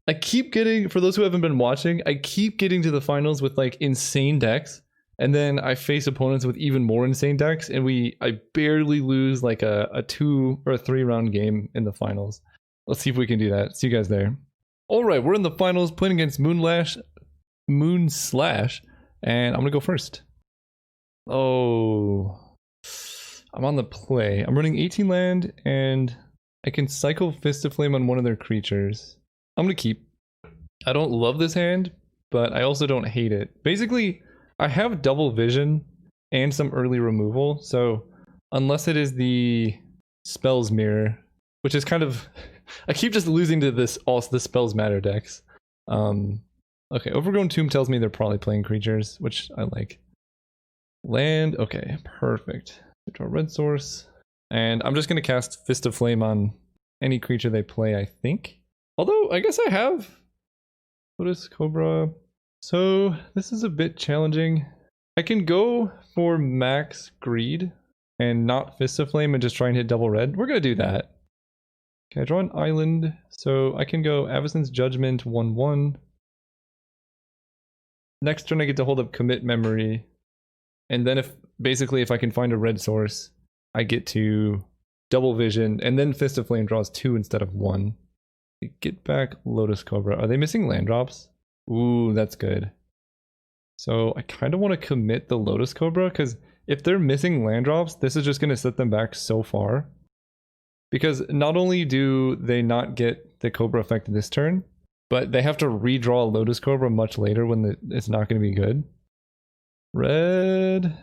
I keep getting, for those who haven't been watching, I keep getting to the finals with like insane decks. And then I face opponents with even more insane decks, and I barely lose like a 2 or a 3 round game in the finals. Let's see if we can do that. See you guys there. All right, we're in the finals playing against Moonslash, and I'm gonna go first. Oh, I'm on the play. I'm running 18 land, and I can cycle Fist of Flame on one of their creatures. I'm gonna keep. I don't love this hand, but I also don't hate it. Basically, I have double vision and some early removal, so unless it is the Spells Mirror, which is kind of... I keep just losing to this, also the Spells Matter decks. Okay, Overgrown Tomb tells me they're probably playing creatures, which I like. Land, okay, perfect. Draw red source. And I'm just going to cast Fist of Flame on any creature they play, I think. Although, I guess I have Lotus Cobra. So, this is a bit challenging. I can go for max greed and not Fist of Flame and just try and hit double red. We're going to do that. Okay, I draw an island, so I can go Avacyn's Judgment 1/1. Next turn I get to hold up Commit Memory. And then if I can find a red source, I get to double vision, and then Fist of Flame draws 2 instead of 1. Get back Lotus Cobra. Are they missing land drops? Ooh, that's good. So I kind of want to commit the Lotus Cobra, because if they're missing land drops, this is just going to set them back so far. Because not only do they not get the Cobra effect this turn, but they have to redraw Lotus Cobra much later when it's not going to be good. Red.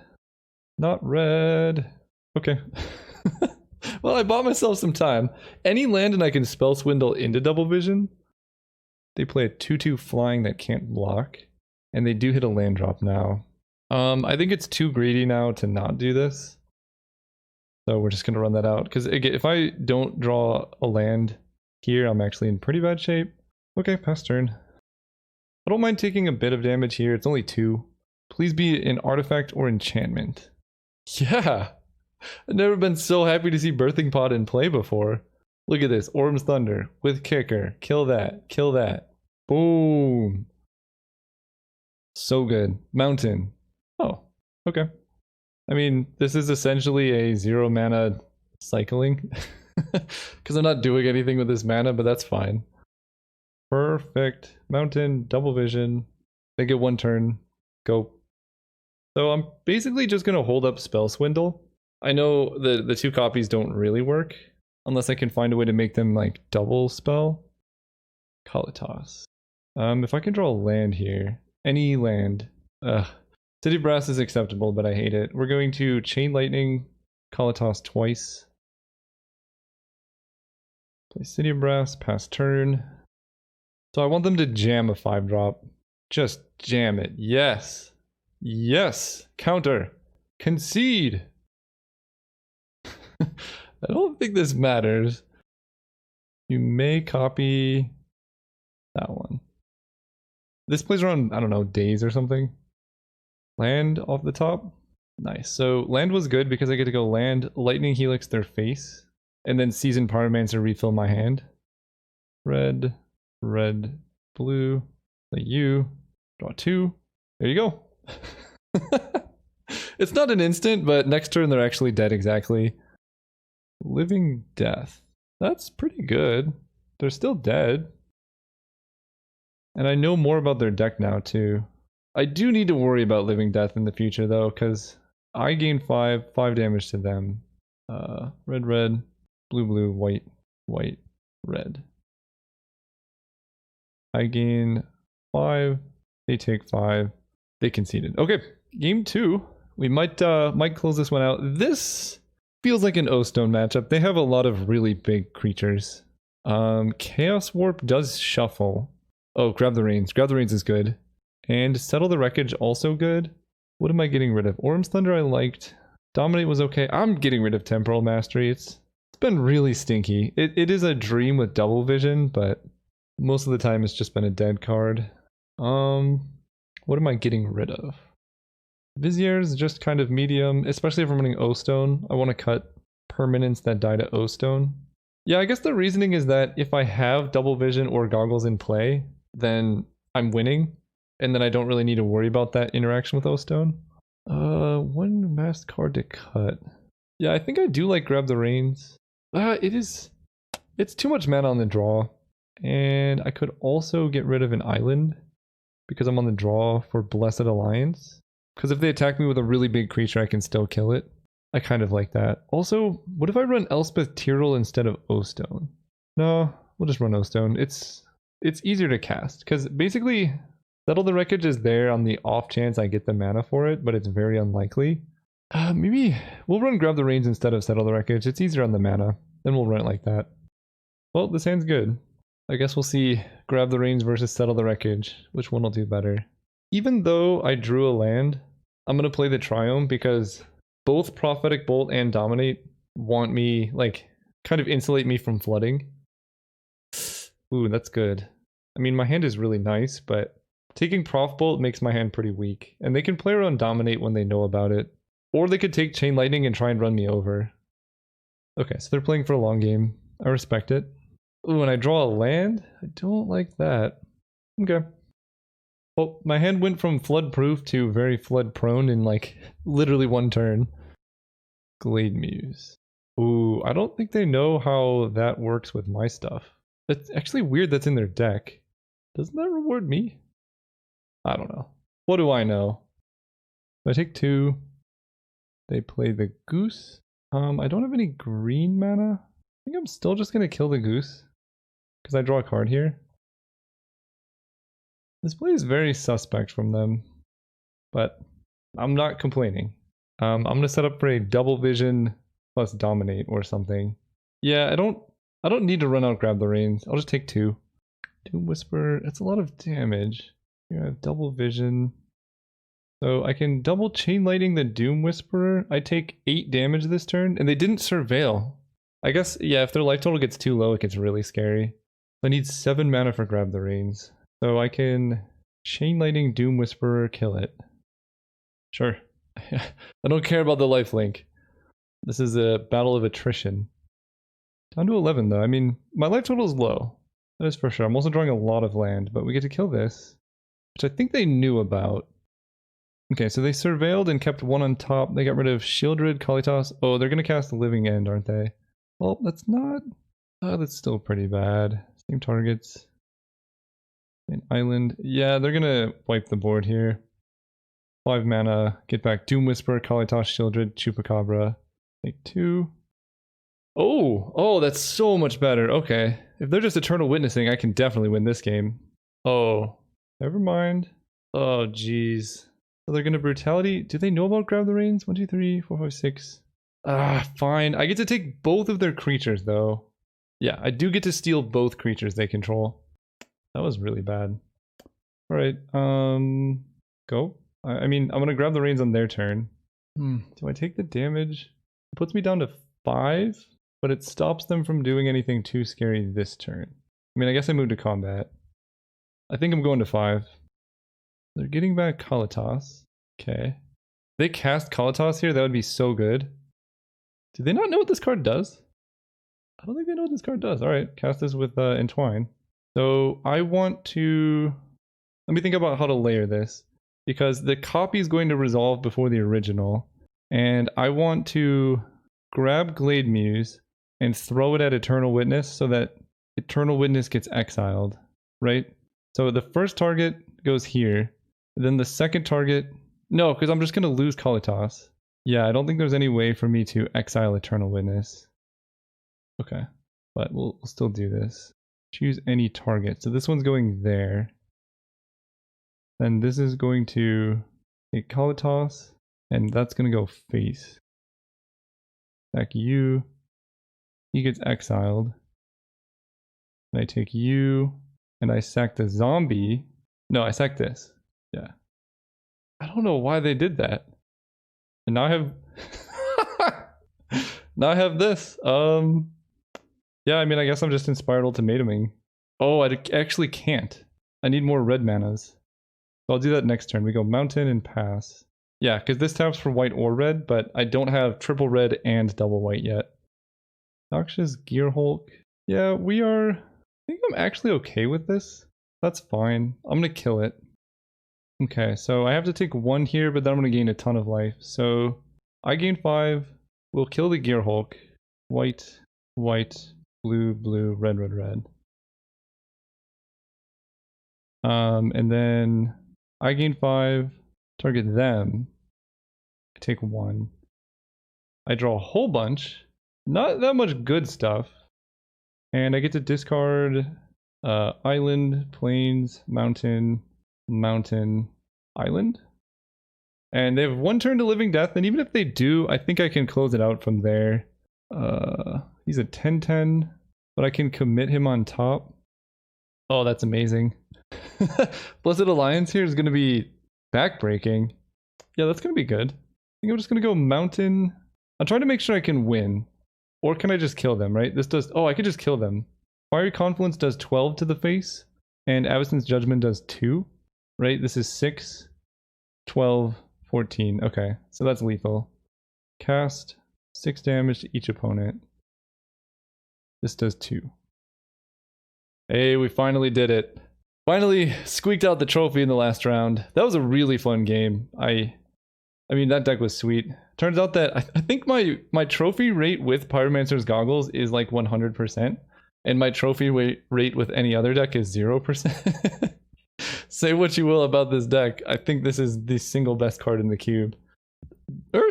Not red. Okay. Well, I bought myself some time. Any land and I can Spell Swindle into double vision. They play a 2/2 flying that can't block. And they do hit a land drop now. I think it's too greedy now to not do this. So we're just going to run that out. Because if I don't draw a land here, I'm actually in pretty bad shape. Okay, pass turn. I don't mind taking a bit of damage here. It's only 2. Please be an artifact or enchantment. Yeah! I've never been so happy to see Birthing Pod in play before. Look at this. Orm's Thunder with Kicker. Kill that. Kill that. Boom! So good. Mountain. Oh, okay. I mean, this is essentially a 0 mana cycling. Because I'm not doing anything with this mana, but that's fine. Perfect. Mountain, double vision. They get 1 turn. Go. So I'm basically just going to hold up Spell Swindle. I know the 2 copies don't really work. Unless I can find a way to make them like double spell. Kalitas. If I can draw a land here. Any land. City Brass is acceptable, but I hate it. We're going to Chain Lightning, Kalitas twice. Play City Brass, pass turn. So I want them to jam a 5-drop. Just jam it. Yes. Yes. Counter. Concede. I don't think this matters. You may copy that one. This plays around, I don't know, days or something. Land off the top. Nice. So land was good because I get to go land, Lightning Helix their face, and then Seasoned Pyromancer refill my hand. Red, red, blue, play you, draw 2. There you go. It's not an instant, but next turn they're actually dead exactly. Living Death. That's pretty good. They're still dead. And I know more about their deck now too. I do need to worry about Living Death in the future though, because I gain 5 damage to them. Red, red, blue, blue, white, white, red. I gain 5. They take 5. They conceded. Okay, game 2. We might close this one out. This feels like an O-Stone matchup. They have a lot of really big creatures. Chaos Warp does shuffle. Oh, grab the reins. Grab the reins is good. And Settle the Wreckage also good. What am I getting rid of? Orm's Thunder I liked. Dominate was okay. I'm getting rid of Temporal Mastery. It's been really stinky. It is a dream with double vision, but most of the time it's just been a dead card. What am I getting rid of? Vizier is just kind of medium, especially if I'm running O-Stone. I want to cut permanents that die to O-Stone. Yeah, I guess the reasoning is that if I have double vision or goggles in play, then I'm winning, and then I don't really need to worry about that interaction with O-Stone. One masked card to cut. Yeah, I think I do like Grab the Reins. It's too much mana on the draw. And I could also get rid of an island because I'm on the draw for Blessed Alliance. Because if they attack me with a really big creature, I can still kill it. I kind of like that. Also, what if I run Elspeth Tyrrell instead of O-Stone? No, we'll just run O-Stone. It's easier to cast because basically Settle the Wreckage is there on the off chance I get the mana for it, but it's very unlikely. Maybe we'll run Grab the Reins instead of Settle the Wreckage. It's easier on the mana. Then we'll run it like that. Well, this hand's good. I guess we'll see Grab the Reins versus Settle the Wreckage. Which one will do better? Even though I drew a land, I'm going to play the Triome because both Prophetic Bolt and Dominate want me, like, kind of insulate me from flooding. Ooh, that's good. I mean, my hand is really nice, but taking Prof Bolt makes my hand pretty weak. And they can play around Dominate when they know about it. Or they could take Chain Lightning and try and run me over. Okay, so they're playing for a long game. I respect it. Ooh, and I draw a land? I don't like that. Okay. Well, my hand went from flood proof to very flood prone in like literally one turn. Glade Muse. Ooh, I don't think they know how that works with my stuff. That's actually weird that's in their deck. Doesn't that reward me? I don't know. What do I know? I take 2. They play the Goose. I don't have any green mana. I think I'm still just gonna kill the Goose. Because I draw a card here. This play is very suspect from them. But I'm not complaining. I'm gonna set up for a double vision plus dominate or something. Yeah, I don't need to run out Grab the Reins. I'll just take 2. Doom Whisper, it's a lot of damage. You have double vision. So I can double Chain Lightning the Doom Whisperer. I take 8 damage this turn, and they didn't Surveil. I guess, yeah, if their life total gets too low, it gets really scary. I need 7 mana for Grab the Reins. So I can Chain Lightning Doom Whisperer, kill it. Sure. I don't care about the lifelink. This is a battle of attrition. Down to 11 though. I mean, my life total is low. That is for sure. I'm also drawing a lot of land, but we get to kill this, which I think they knew about. Okay, so they surveilled and kept 1 on top. They got rid of Shieldred, Kalitas. Oh, they're going to cast the Living End, aren't they? Well, that's not... Oh, that's still pretty bad. Same targets. An island. Yeah, they're going to wipe the board here. 5 mana. Get back Doom Whisper, Kalitas, Shieldred, Chupacabra. Take 2. Oh, that's so much better. Okay. If they're just Eternal Witnessing, I can definitely win this game. Oh, never mind. Oh, jeez. So they're gonna Brutality. Do they know about Grab the Reins? 1, 2, 3, 4, 5, 6. Fine. I get to take both of their creatures, though. Yeah, I do get to steal both creatures they control. That was really bad. Alright, go. I mean, I'm gonna Grab the Reins on their turn. Do I take the damage? It puts me down to 5, but it stops them from doing anything too scary this turn. I mean, I guess I moved to combat. I think I'm going to 5. They're getting back Kalitas. Okay. If they cast Kalitas here, that would be so good. Do they not know what this card does? I don't think they know what this card does. Alright, cast this with Entwine. So I want to... Let me think about how to layer this. Because the copy is going to resolve before the original. And I want to grab Glade Muse and throw it at Eternal Witness so that Eternal Witness gets exiled. Right? So the first target goes here. Then the second target... No, because I'm just going to lose Kalitas. Yeah, I don't think there's any way for me to exile Eternal Witness. Okay, but we'll still do this. Choose any target. So this one's going there. Then this is going to take Kalitas, and that's going to go face. Sack you. He gets exiled. And I take you, and I sack the zombie. No, I sack this. Yeah. I don't know why they did that. And now I have... now I have this. Yeah, I mean, I guess I'm just inspired ultimatuming. Oh, I actually can't. I need more red manas. So I'll do that next turn. We go mountain and pass. Yeah, because this taps for white or red, but I don't have triple red and double white yet. Noxious Gear Hulk. Yeah, we are... I think I'm actually okay with this. That's fine. I'm gonna kill it. Okay, so I have to take 1 here, but then I'm gonna gain a ton of life. So I gain 5. We'll kill the Gear Hulk. White, white, blue, blue, red, red, red. And then I gain 5. Target them. I take 1. I draw a whole bunch. Not that much good stuff. And I get to discard island, plains, mountain, mountain, island. And they have 1 turn to living death, and even if they do, I think I can close it out from there. He's a 10-10, but I can commit him on top. Oh, that's amazing. Blessed Alliance here is going to be backbreaking. Yeah, that's going to be good. I think I'm just going to go mountain. I'm trying to make sure I can win. Or can I just kill them, right? This does... Oh, I could just kill them. Fiery Confluence does 12 to the face, and Avacyn's Judgment does 2, right? This is 6, 12, 14. Okay, so that's lethal. Cast 6 damage to each opponent. This does 2. Hey, we finally did it. Finally squeaked out the trophy in the last round. That was a really fun game. I mean, that deck was sweet. Turns out that I think my trophy rate with Pyromancer's Goggles is like 100%. And my trophy rate with any other deck is 0%. Say what you will about this deck. I think this is the single best card in the cube.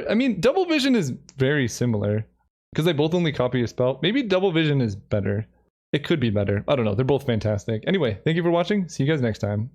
I mean, Double Vision is very similar. Because they both only copy a spell. Maybe Double Vision is better. It could be better. I don't know. They're both fantastic. Anyway, thank you for watching. See you guys next time.